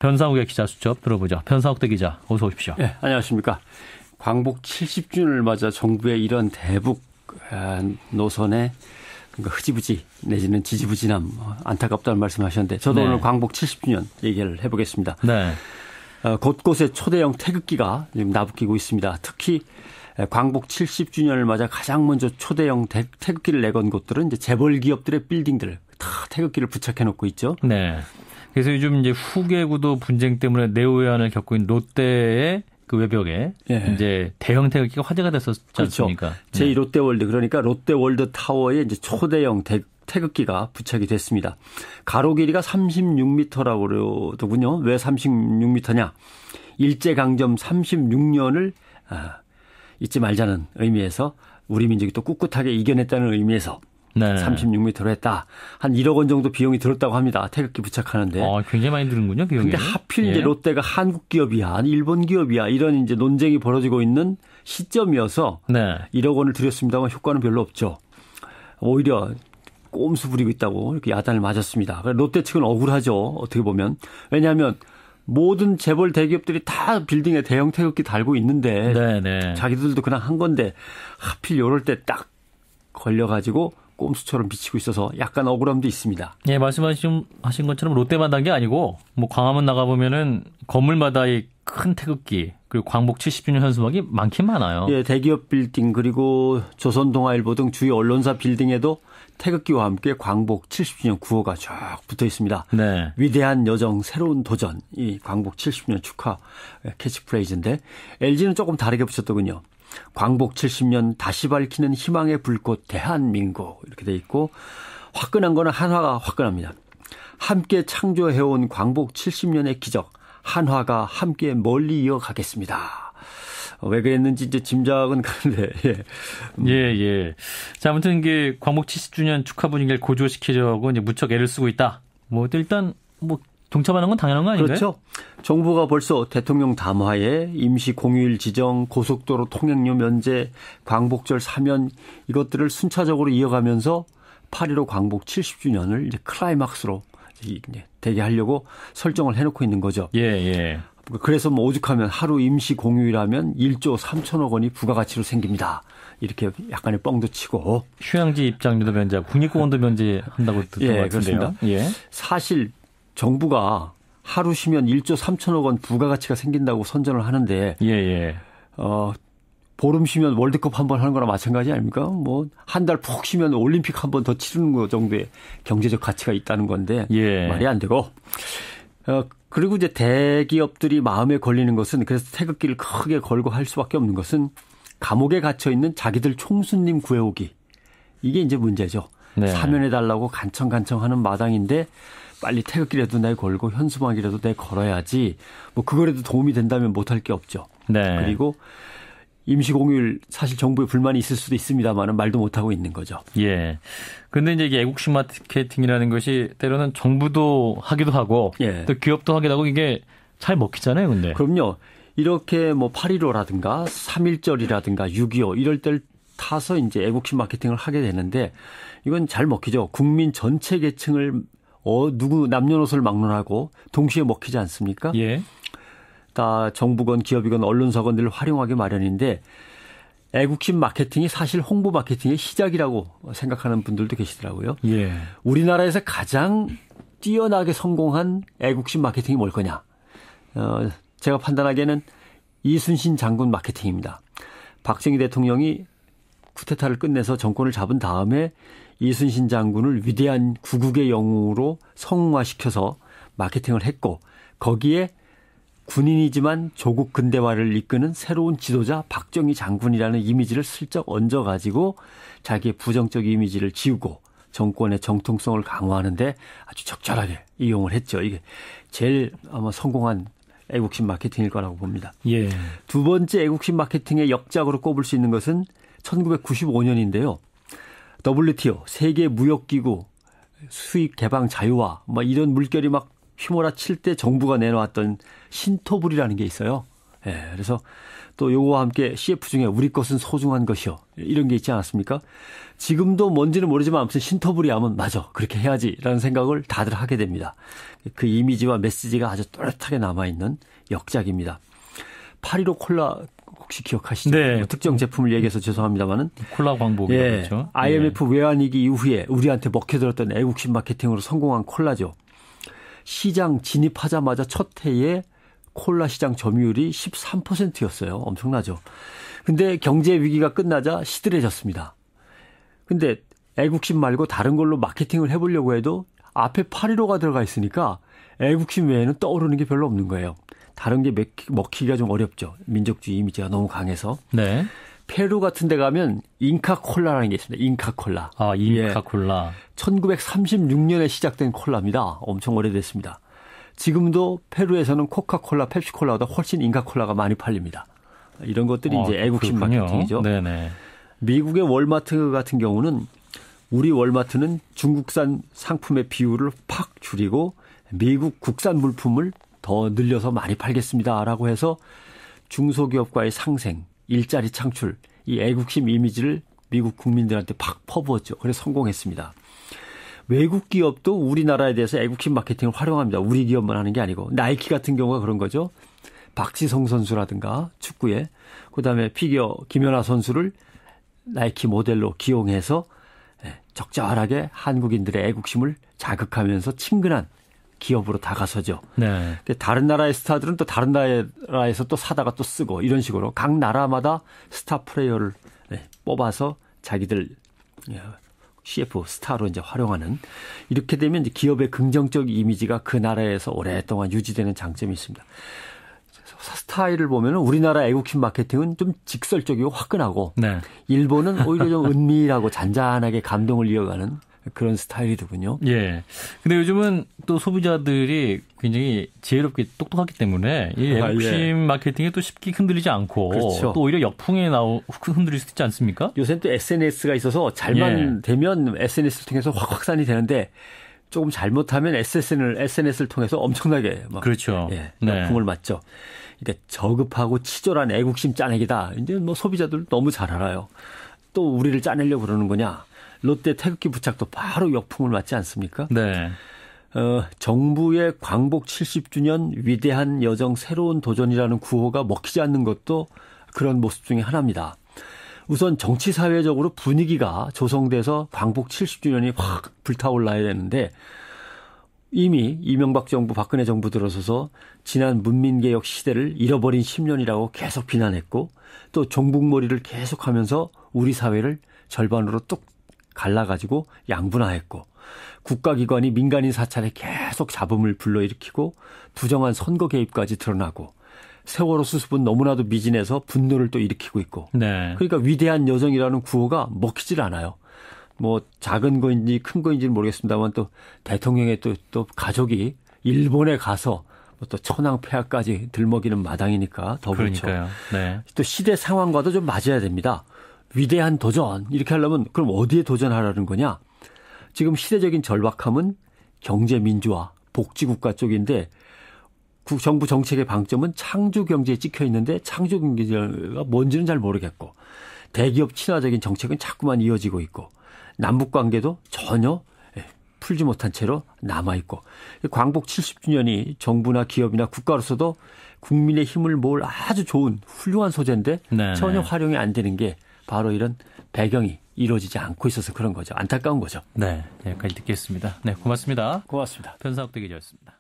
변상욱의 기자 수첩 들어보죠. 변상욱 대 기자 어서 오십시오. 네, 안녕하십니까. 광복 70주년을 맞아 정부의 이런 대북 노선에 흐지부지 내지는 지지부진함 안타깝다는 말씀하셨는데 저도 오늘 광복 70주년 얘기를 해보겠습니다. 네. 곳곳에 초대형 태극기가 지금 나부끼고 있습니다. 특히 광복 70주년을 맞아 가장 먼저 초대형 태극기를 내건 곳들은 이제 재벌 기업들의 빌딩들 다 태극기를 부착해 놓고 있죠. 네. 그래서 요즘 이제 후계구도 분쟁 때문에 내후회한을 겪고 있는 롯데의 그 외벽에 이제 대형 태극기가 화제가 됐었지 않습니까? 그렇죠. 제2롯데월드 그러니까 롯데월드 타워에 이제 초대형 태극기가 부착이 됐습니다. 가로 길이가 36m라고 그러더군요. 왜 36m냐? 일제강점 36년을 잊지 말자는 의미에서 우리 민족이 또 꿋꿋하게 이겨냈다는 의미에서 36m로 했다. 한 1억 원 정도 비용이 들었다고 합니다. 태극기 부착하는데. 굉장히 많이 드는군요, 비용이. 근데 하필 이제 롯데가 한국 기업이야, 일본 기업이야 이런 이제 논쟁이 벌어지고 있는 시점이어서 1억 원을 들였습니다만 효과는 별로 없죠. 오히려 꼼수 부리고 있다고 이렇게 야단을 맞았습니다. 롯데 측은 억울하죠. 어떻게 보면. 왜냐하면 모든 재벌 대기업들이 다 빌딩에 대형 태극기 달고 있는데 자기들도 그냥 한 건데 하필 이럴 때 딱 걸려가지고 꼼수처럼 비치고 있어서 약간 억울함도 있습니다. 예, 말씀하신 것처럼 롯데만 단 게 아니고 뭐 광화문 나가보면은 건물마다 이 큰 태극기 그리고 광복 70주년 현수막이 많긴 많아요. 예, 대기업 빌딩 그리고 조선동아일보 등 주요 언론사 빌딩에도 태극기와 함께 광복 70주년 구호가 쫙 붙어 있습니다. 위대한 여정, 새로운 도전, 이 광복 70주년 축하 캐치프레이즈인데 LG는 조금 다르게 붙였더군요. 광복 70년 다시 밝히는 희망의 불꽃 대한민국 이렇게 돼 있고 화끈한 거는 한화가 화끈합니다. 함께 창조해온 광복 70년의 기적 한화가 함께 멀리 이어가겠습니다. 왜 그랬는지 이제 짐작은 가는데. 예. 자, 아무튼 이게 광복 70주년 축하 분위기를 고조시키려고 이제 무척 애를 쓰고 있다. 뭐 일단 뭐 동참하는 건 당연한 거 아닌가요? 그렇죠. 정부가 벌써 대통령 담화에 임시 공휴일 지정, 고속도로 통행료 면제, 광복절 사면 이것들을 순차적으로 이어가면서 8.15 광복 70주년을 이제 클라이막스로 되게 하려고 설정을 해놓고 있는 거죠. 예. 그래서 뭐 오죽하면 하루 임시 공휴일하면 1조 3천억 원이 부가가치로 생깁니다. 이렇게 약간의 뻥도 치고. 휴양지 입장료도 면제하고 국립공원도 면제한다고 듣던 것 같은데요. 그렇습니다. 사실 정부가 하루 쉬면 1조 3천억 원 부가가치가 생긴다고 선전을 하는데 보름 쉬면 월드컵 한 번 하는 거나 마찬가지 아닙니까? 뭐 한 달 푹 쉬면 올림픽 한 번 더 치르는 거 정도의 경제적 가치가 있다는 건데 말이 안 되고 그리고 이제 대기업들이 마음에 걸리는 것은 그래서 태극기를 크게 걸고 할 수밖에 없는 것은 감옥에 gat혀 있는 자기들 총수님 구해오기 이게 이제 문제죠. 사면해달라고 간청간청하는 마당인데 빨리 태극기라도 내 걸고 현수막이라도 내 걸어야지 뭐 그거라도 도움이 된다면 못할 게 없죠. 그리고 임시공휴일 사실 정부에 불만이 있을 수도 있습니다만 말도 못하고 있는 거죠. 예. 그런데 이제 이게 애국심 마케팅이라는 것이 때로는 정부도 하기도 하고 또 기업도 하기도 하고 이게 잘 먹히잖아요. 근데. 그럼요. 이렇게 뭐 8.15라든가 3.1절이라든가 6.25 이럴 때를 타서 이제 애국심 마케팅을 하게 되는데 이건 잘 먹히죠. 국민 전체 계층을 누구 남녀노소를 막론하고 동시에 먹히지 않습니까? 다 정부건 기업이건 언론사건 늘 활용하기 마련인데 애국심 마케팅이 사실 홍보 마케팅의 시작이라고 생각하는 분들도 계시더라고요. 우리나라에서 가장 뛰어나게 성공한 애국심 마케팅이 뭘 거냐. 제가 판단하기에는 이순신 장군 마케팅입니다. 박정희 대통령이 쿠데타를 끝내서 정권을 잡은 다음에 이순신 장군을 위대한 구국의 영웅으로 성화시켜서 마케팅을 했고 거기에 군인이지만 조국 근대화를 이끄는 새로운 지도자 박정희 장군이라는 이미지를 슬쩍 얹어가지고 자기의 부정적 이미지를 지우고 정권의 정통성을 강화하는데 아주 적절하게 이용을 했죠. 이게 제일 아마 성공한 애국심 마케팅일 거라고 봅니다. 두 번째 애국심 마케팅의 역작으로 꼽을 수 있는 것은 1995년인데요. WTO 세계무역기구 수입 개방 자유화 막 이런 물결이 막 휘몰아칠 때 정부가 내놓았던 신토불이라는 게 있어요. 예, 그래서 또 요거와 함께 CF 중에 우리 것은 소중한 것이요. 이런 게 있지 않았습니까? 지금도 뭔지는 모르지만 아무튼 신터부리 하면 맞아. 그렇게 해야지라는 생각을 다들 하게 됩니다. 그 이미지와 메시지가 아주 또렷하게 남아있는 역작입니다. 8.15 콜라 혹시 기억하시죠? 네. 뭐 특정 제품을 얘기해서 죄송합니다만은. 콜라 광복이죠. 예, 그렇죠? IMF 외환위기 이후에 우리한테 먹혀들었던 애국심 마케팅으로 성공한 콜라죠. 시장 진입하자마자 첫 해에 콜라 시장 점유율이 13%였어요. 엄청나죠. 근데 경제 위기가 끝나자 시들해졌습니다. 근데 애국심 말고 다른 걸로 마케팅을 해보려고 해도 앞에 8.15가 들어가 있으니까 애국심 외에는 떠오르는 게 별로 없는 거예요. 다른 게 먹히기가 좀 어렵죠. 민족주의 이미지가 너무 강해서. 네. 페루 같은 데 가면 잉카콜라라는 게 있습니다. 잉카콜라. 아, 잉카콜라. 1936년에 시작된 콜라입니다. 엄청 오래됐습니다. 지금도 페루에서는 코카콜라, 펩시콜라보다 훨씬 잉카콜라가 많이 팔립니다. 이런 것들이 이제 애국심 마케팅이죠. 네네. 미국의 월마트 같은 경우는 우리 월마트는 중국산 상품의 비율을 팍 줄이고 미국 국산 물품을 더 늘려서 많이 팔겠습니다라고 해서 중소기업과의 상생, 일자리 창출, 이 애국심 이미지를 미국 국민들한테 팍 퍼부었죠. 그래서 성공했습니다. 외국 기업도 우리나라에 대해서 애국심 마케팅을 활용합니다. 우리 기업만 하는 게 아니고 나이키 같은 경우가 그런 거죠. 박지성 선수라든가 축구에 그다음에 피겨 김연아 선수를 나이키 모델로 기용해서 적절하게 한국인들의 애국심을 자극하면서 친근한 기업으로 다가서죠. 네. 다른 나라의 스타들은 또 다른 나라에서 또 사다가 또 쓰고 이런 식으로 각 나라마다 스타 플레이어를 뽑아서 자기들 CF 스타로 이제 활용하는 이렇게 되면 이제 기업의 긍정적 이미지가 그 나라에서 오랫동안 유지되는 장점이 있습니다. 스타일을 보면 우리나라 애국심 마케팅은 좀 직설적이고 화끈하고 네. 일본은 오히려 좀 은밀하고 잔잔하게 감동을 이어가는 그런 스타일이더군요. 예. 근데 요즘은 또 소비자들이 굉장히 지혜롭게 똑똑하기 때문에 이 애국심 마케팅에 또 쉽게 흔들리지 않고 그렇죠. 또 오히려 역풍에 흔들릴 수 있지 않습니까? 요새는 또 SNS가 있어서 잘만 되면 SNS를 통해서 확 확산이 되는데 조금 잘못하면 SNS를 통해서 엄청나게 막 그렇죠. 역풍을 맞죠. 그러니까 저급하고 치졸한 애국심 짜내기다. 이제 뭐 소비자들 너무 잘 알아요. 또 우리를 짜내려고 그러는 거냐. 롯데 태극기 부착도 바로 역풍을 맞지 않습니까? 네. 정부의 광복 70주년 위대한 여정 새로운 도전이라는 구호가 먹히지 않는 것도 그런 모습 중에 하나입니다. 우선 정치 사회적으로 분위기가 조성돼서 광복 70주년이 확 불타올라야 되는데 이미 이명박 정부, 박근혜 정부 들어서서 지난 문민개혁 시대를 잃어버린 10년이라고 계속 비난했고 또 종북몰이를 계속하면서 우리 사회를 절반으로 뚝 갈라가지고 양분화했고 국가기관이 민간인 사찰에 계속 잡음을 불러일으키고 부정한 선거 개입까지 드러나고 세월호 수습은 너무나도 미진해서 분노를 또 일으키고 있고 네. 그러니까 위대한 여정이라는 구호가 먹히질 않아요. 뭐 작은 거인지 큰 거인지는 모르겠습니다만 또 대통령의 또 가족이 일본에 가서 또 천황폐하까지 들먹이는 마당이니까 더 그렇죠. 그러니까요. 네. 또 시대 상황과도 좀 맞아야 됩니다. 위대한 도전 이렇게 하려면 그럼 어디에 도전하라는 거냐? 지금 시대적인 절박함은 경제민주화, 복지국가 쪽인데 정부 정책의 방점은 창조경제에 찍혀 있는데 창조경제가 뭔지는 잘 모르겠고 대기업 친화적인 정책은 자꾸만 이어지고 있고 남북관계도 전혀 풀지 못한 채로 남아있고 광복 70주년이 정부나 기업이나 국가로서도 국민의 힘을 모을 아주 좋은 훌륭한 소재인데 네네. 전혀 활용이 안 되는 게 바로 이런 배경이 이루어지지 않고 있어서 그런 거죠. 안타까운 거죠. 네, 여기까지 듣겠습니다. 네, 고맙습니다. 고맙습니다. 변상욱 기자였습니다.